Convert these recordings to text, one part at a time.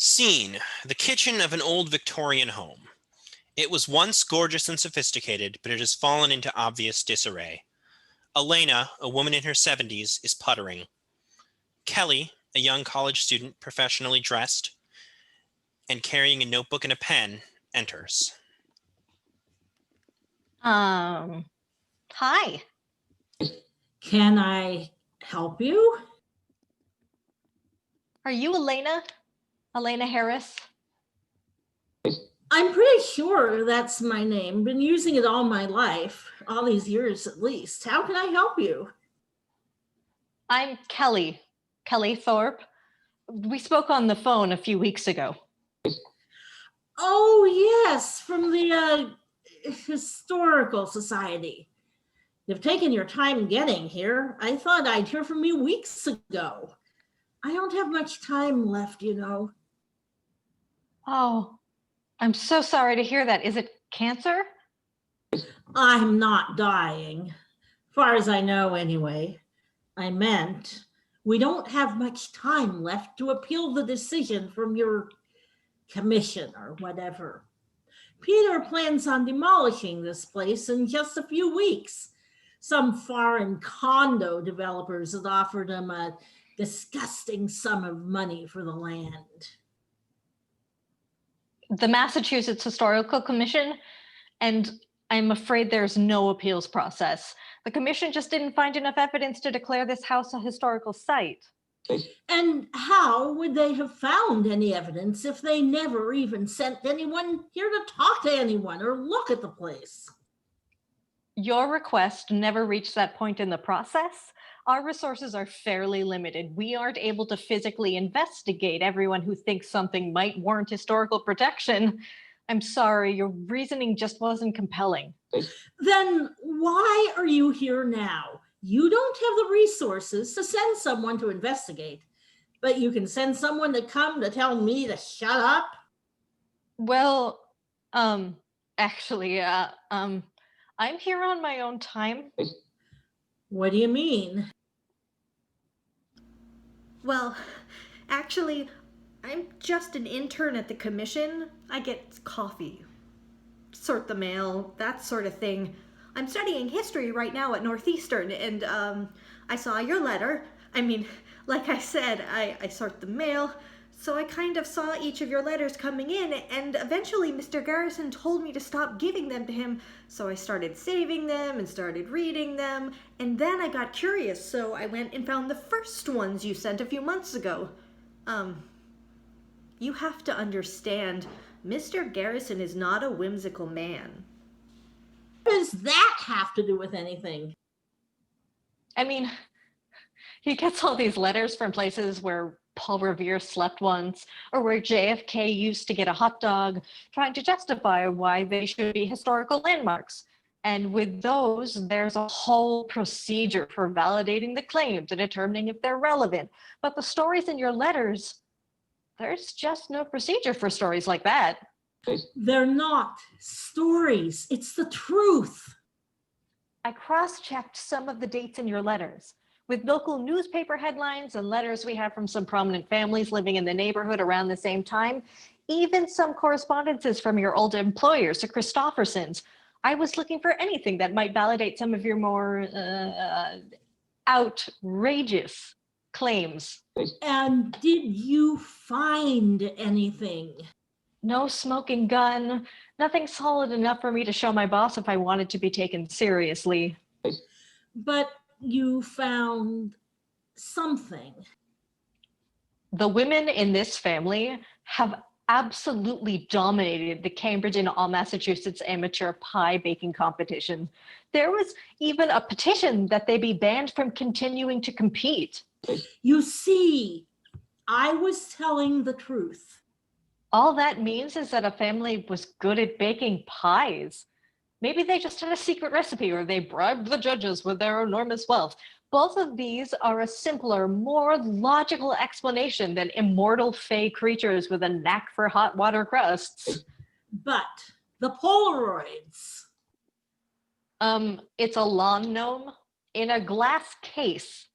Scene: the kitchen of an old Victorian home. It was once gorgeous and sophisticated, but it has fallen into obvious disarray. Elena, a woman in her 70s, is puttering. Kelly, a young college student, professionally dressed and carrying a notebook and a pen, enters. Hi. Can I help you? Are you Elena? Elena Harris? I'm pretty sure that's my name. Been using it all my life, all these years at least. How can I help you? I'm Kelly Thorpe. We spoke on the phone a few weeks ago. Oh, yes, from the Historical Society. You've taken your time getting here. I thought I'd hear from you weeks ago. I don't have much time left, you know. Oh, I'm so sorry to hear that. Is it cancer? I'm not dying, far as I know anyway. I meant we don't have much time left to appeal the decision from your commission or whatever. Peter plans on demolishing this place in just a few weeks. Some foreign condo developers had offered him a disgusting sum of money for the land. The Massachusetts Historical Commission, and I'm afraid there's no appeals process. The commission just didn't find enough evidence to declare this house a historical site. And how would they have found any evidence if they never even sent anyone here to talk to anyone or look at the place? Your request never reached that point in the process. Our resources are fairly limited. We aren't able to physically investigate everyone who thinks something might warrant historical protection. I'm sorry, your reasoning just wasn't compelling. Then why are you here now? You don't have the resources to send someone to investigate, but you can send someone to come to tell me to shut up? Well, actually, I'm here on my own time. What do you mean? Well, actually, I'm just an intern at the commission. I get coffee, sort the mail, that sort of thing. I'm studying history right now at Northeastern, and I saw your letter. I mean, like I said, I sort the mail, so I kind of saw each of your letters coming in, and eventually Mr. Garrison told me to stop giving them to him, so I started saving them and started reading them, and then I got curious, so I went and found the first ones you sent a few months ago. You have to understand, Mr. Garrison is not a whimsical man. What does that have to do with anything? I mean, he gets all these letters from places where Paul Revere slept once, or where JFK used to get a hot dog, trying to justify why they should be historical landmarks. And with those, there's a whole procedure for validating the claims and determining if they're relevant. But the stories in your letters, there's just no procedure for stories like that. They're not stories. It's the truth. I cross-checked some of the dates in your letters with local newspaper headlines and letters we have from some prominent families living in the neighborhood around the same time, even some correspondences from your old employers, the Christoffersons. I was looking for anything that might validate some of your more outrageous claims. And did you find anything? No smoking gun, nothing solid enough for me to show my boss if I wanted to be taken seriously. But you found something. The women in this family have absolutely dominated the Cambridge and all Massachusetts amateur pie baking competition. There was even a petition that they be banned from continuing to compete. You see, I was telling the truth. All that means is that a family was good at baking pies. Maybe they just had a secret recipe, or they bribed the judges with their enormous wealth. Both of these are a simpler, more logical explanation than immortal fey creatures with a knack for hot water crusts. But the Polaroids. It's a lawn gnome in a glass case.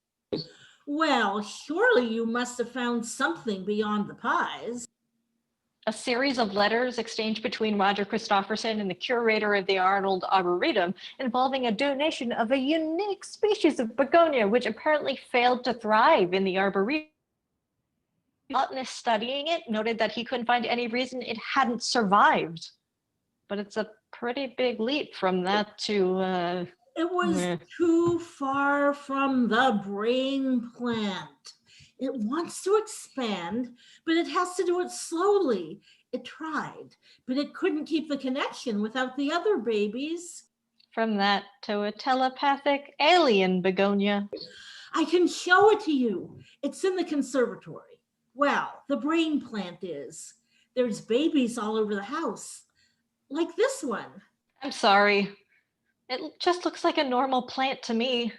Well, surely you must have found something beyond the pies. A series of letters exchanged between Roger Christopherson and the curator of the Arnold Arboretum involving a donation of a unique species of begonia, which apparently failed to thrive in the Arboretum. A botanist studying it noted that he couldn't find any reason it hadn't survived. But it's a pretty big leap from that to... It was too far from the brain plant. It wants to expand, but it has to do it slowly. It tried, but it couldn't keep the connection without the other babies. From that to a telepathic alien begonia. I can show it to you. It's in the conservatory. Well, the brain plant is. There's babies all over the house, like this one. I'm sorry. It just looks like a normal plant to me.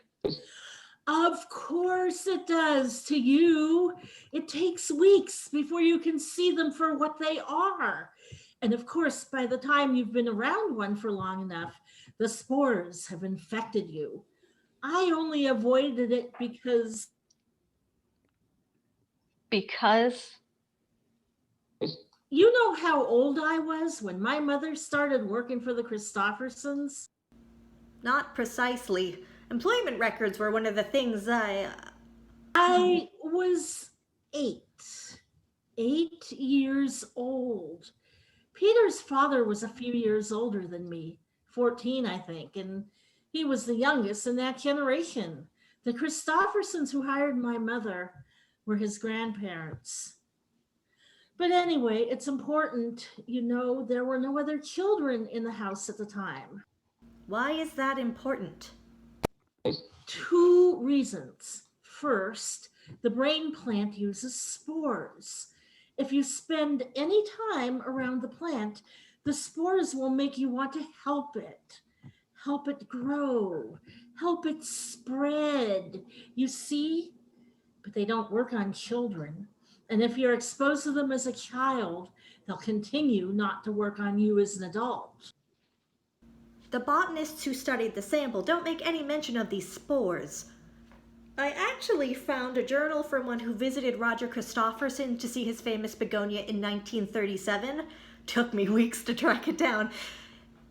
Of course it does to you. It takes weeks before you can see them for what they are. And of course, by the time you've been around one for long enough, the spores have infected you. I only avoided it because... Because? You know how old I was when my mother started working for the Christophersons? Not precisely. Employment records were one of the things I was 8 years old. Peter's father was a few years older than me, 14, I think, and he was the youngest in that generation. The Christophersons who hired my mother were his grandparents. But anyway, it's important, you know, there were no other children in the house at the time. Why is that important? 2 reasons. First, the brain plant uses spores. If you spend any time around the plant, the spores will make you want to help it grow, help it spread. You see? But they don't work on children. And if you're exposed to them as a child, they'll continue not to work on you as an adult. The botanists who studied the sample don't make any mention of these spores. I actually found a journal from one who visited Roger Christopherson to see his famous begonia in 1937. Took me weeks to track it down.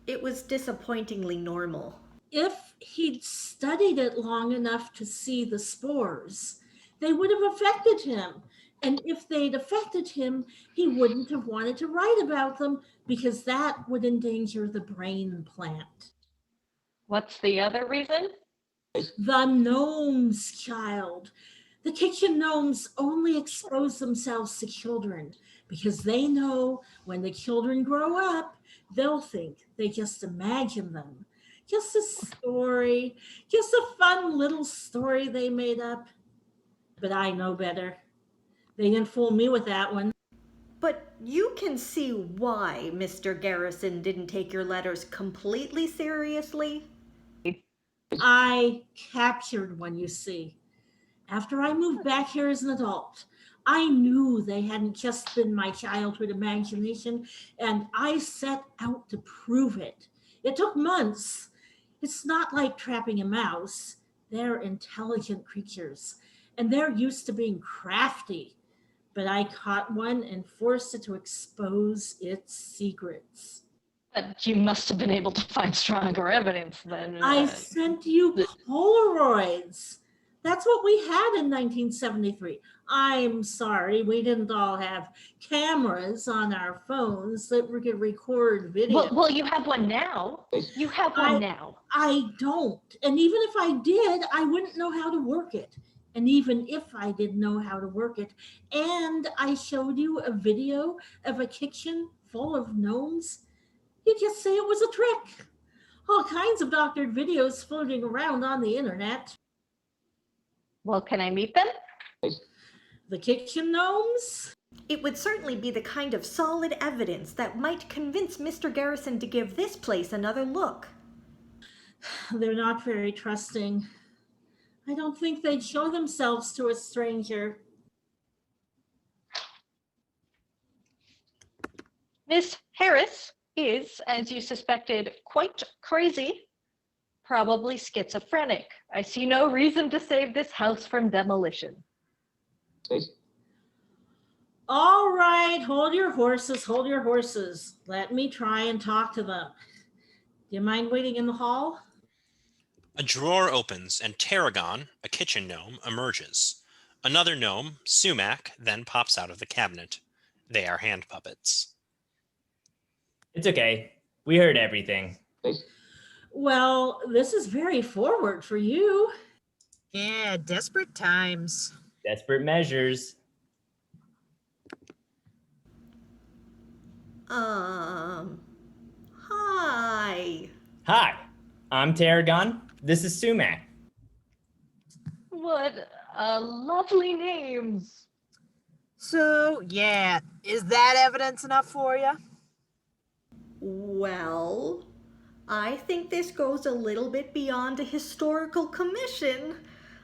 It was disappointingly normal. If he'd studied it long enough to see the spores, they would have affected him. And if they'd affected him, he wouldn't have wanted to write about them because that would endanger the brain plant. What's the other reason? The gnomes, child. The kitchen gnomes only expose themselves to children because they know when the children grow up, they'll think they just imagine them. Just a story, just a fun little story they made up. But I know better. They didn't fool me with that one. But you can see why Mr. Garrison didn't take your letters completely seriously. I captured one, you see. After I moved back here as an adult, I knew they hadn't just been my childhood imagination, and I set out to prove it. It took months. It's not like trapping a mouse. They're intelligent creatures, and they're used to being crafty. But I caught one and forced it to expose its secrets. But you must have been able to find stronger evidence than... I sent you Polaroids. That's what we had in 1973. I'm sorry, we didn't all have cameras on our phones that we could record video. Well, you have one now. You have one now. I don't. And even if I did, I wouldn't know how to work it. And even if I didn't know how to work it, and I showed you a video of a kitchen full of gnomes, you'd just say it was a trick. All kinds of doctored videos floating around on the internet. Well, can I meet them? The kitchen gnomes? It would certainly be the kind of solid evidence that might convince Mr. Garrison to give this place another look. They're not very trusting. I don't think they'd show themselves to a stranger. Miss Harris is, as you suspected, quite crazy, probably schizophrenic. I see no reason to save this house from demolition. All right, hold your your horses, hold your horses. Let me try and talk to them. Do you mind waiting in the hall? A drawer opens and Tarragon, a kitchen gnome, emerges. Another gnome, Sumac, then pops out of the cabinet. They are hand puppets. It's okay. We heard everything. Well, this is very forward for you. Yeah, desperate times. Desperate measures. Hi. Hi, I'm Tarragon. This is Sumac. What lovely names. So, yeah, is that evidence enough for you? Well, I think this goes a little bit beyond a historical commission.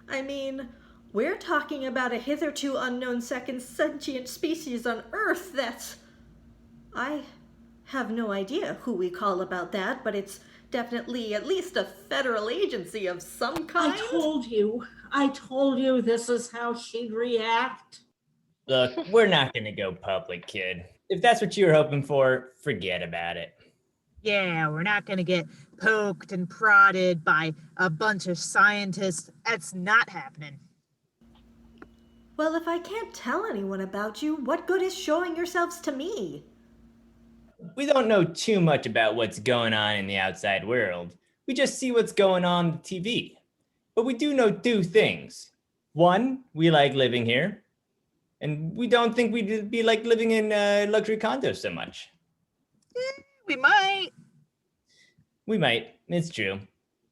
I mean, we're talking about a hitherto unknown second sentient species on Earth that's... I have no idea who we call about that, but it's definitely at least a federal agency of some kind. I told you this is how she'd react. Look, we're not going to go public, kid. If that's what you were hoping for, forget about it. Yeah, we're not going to get poked and prodded by a bunch of scientists. That's not happening. Well, if I can't tell anyone about you, what good is showing yourselves to me? We don't know too much about what's going on in the outside world. We just see what's going on the TV. But we do know two things. One, we like living here. And we don't think we'd be like living in luxury condos so much. We might. We might, it's true.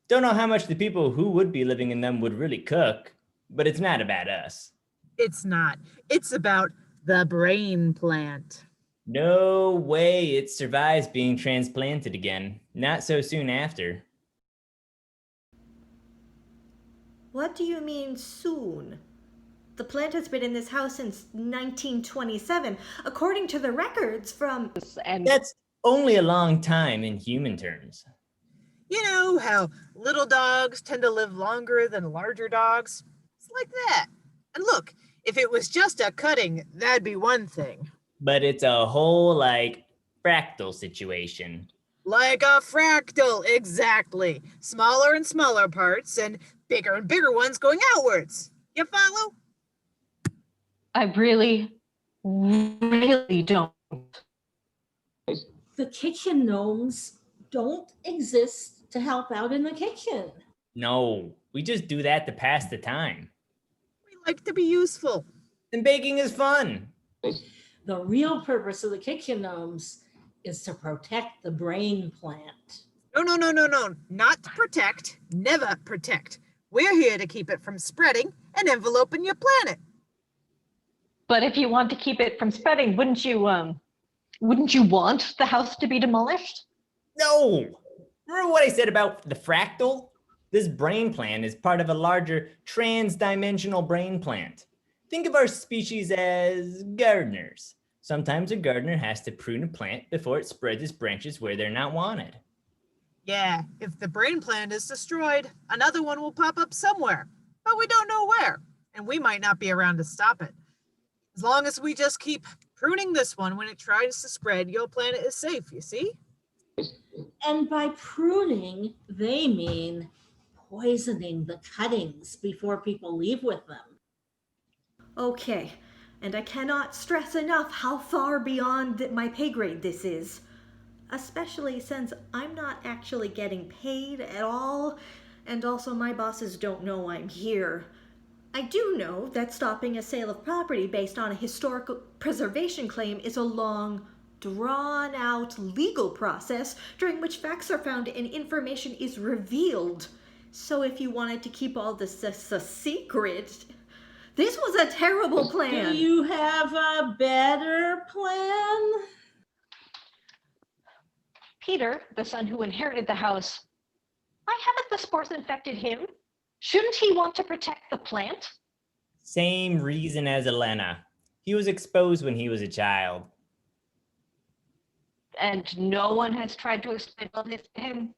Don't know how much the people who would be living in them would really cook, but it's not about us. It's not. It's about the brain plant. No way it survives being transplanted again. Not so soon after. What do you mean soon? The plant has been in this house since 1927, according to the records from... And That's only a long time in human terms. You know how little dogs tend to live longer than larger dogs? It's like that. And look, if it was just a cutting, that'd be one thing. But it's a whole, like, fractal situation. Like a fractal, exactly. Smaller and smaller parts and bigger ones going outwards. You follow? I really don't. The kitchen gnomes don't exist to help out in the kitchen. No, we just do that to pass the time. We like to be useful. And baking is fun. The real purpose of the kitchen gnomes is to protect the brain plant. No. Not to protect. Never protect. We're here to keep it from spreading and enveloping your planet. But if you want to keep it from spreading, wouldn't you want the house to be demolished? No! Remember what I said about the fractal? This brain plant is part of a larger trans-dimensional brain plant. Think of our species as gardeners. Sometimes a gardener has to prune a plant before it spreads its branches where they're not wanted. Yeah, if the brain plant is destroyed, another one will pop up somewhere, but we don't know where, and we might not be around to stop it. As long as we just keep pruning this one when it tries to spread, your planet is safe, you see? And by pruning, they mean poisoning the cuttings before people leave with them. Okay, and I cannot stress enough how far beyond my pay grade this is. Especially since I'm not actually getting paid at all, and also my bosses don't know I'm here. I do know that stopping a sale of property based on a historical preservation claim is a long, drawn-out legal process during which facts are found and information is revealed. So if you wanted to keep all this a secret, this was a terrible plan. Do you have a better plan? Peter, the son who inherited the house, why haven't the spores infected him? Shouldn't he want to protect the plant? Same reason as Elena. He was exposed when he was a child. And no one has tried to explain all this to him?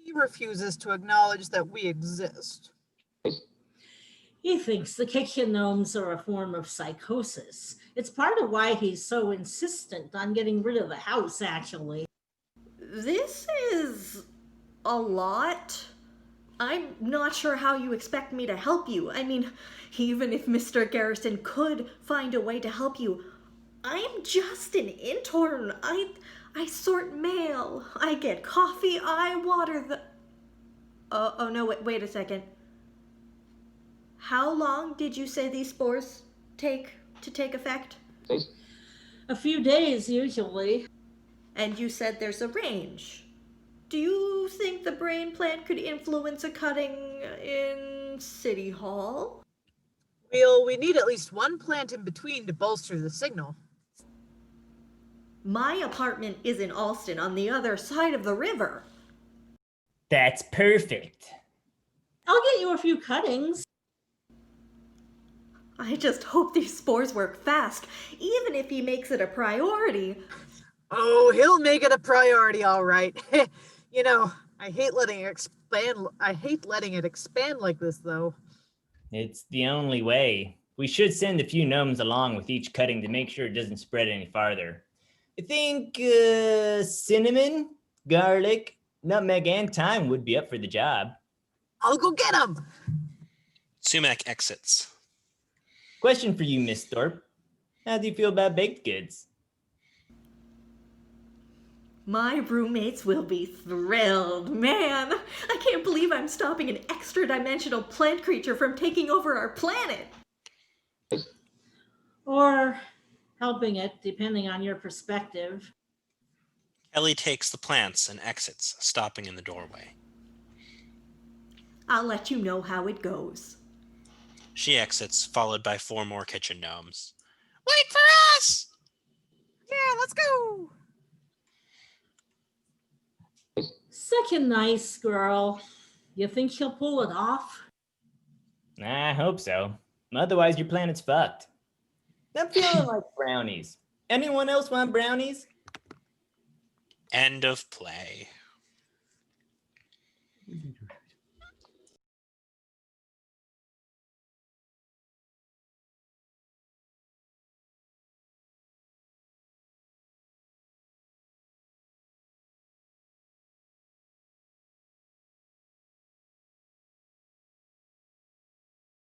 He refuses to acknowledge that we exist. He thinks the kitchen gnomes are a form of psychosis. It's part of why he's so insistent on getting rid of the house, actually. This is a lot. I'm not sure how you expect me to help you. I mean, even if Mr. Garrison could find a way to help you, I'm just an intern. I sort mail. I get coffee. I water the... oh no, wait a second. How long did you say these spores take to take effect? A few days, usually. And you said there's a range. Do you think the brain plant could influence a cutting in City Hall? Well, we need at least one plant in between to bolster the signal. My apartment is in Alston on the other side of the river. That's perfect. I'll get you a few cuttings. I just hope these spores work fast, even if he makes it a priority. Oh, he'll make it a priority, all right. You know, I hate letting it expand like this, though. It's the only way. We should send a few gnomes along with each cutting to make sure it doesn't spread any farther. I think cinnamon, garlic, nutmeg, and thyme would be up for the job. I'll go get him. Sumac exits. Question for you, Miss Thorpe. How do you feel about baked goods? My roommates will be thrilled. Man, I can't believe I'm stopping an extra-dimensional plant creature from taking over our planet. Or helping it, depending on your perspective. Kelly takes the plants and exits, stopping in the doorway. I'll let you know how it goes. She exits, followed by 4 more kitchen gnomes. Wait for us! Yeah, let's go. Such a nice girl. You think she'll pull it off? I hope so. Otherwise, your planet's fucked. I'm feeling like brownies. Anyone else want brownies? End of play.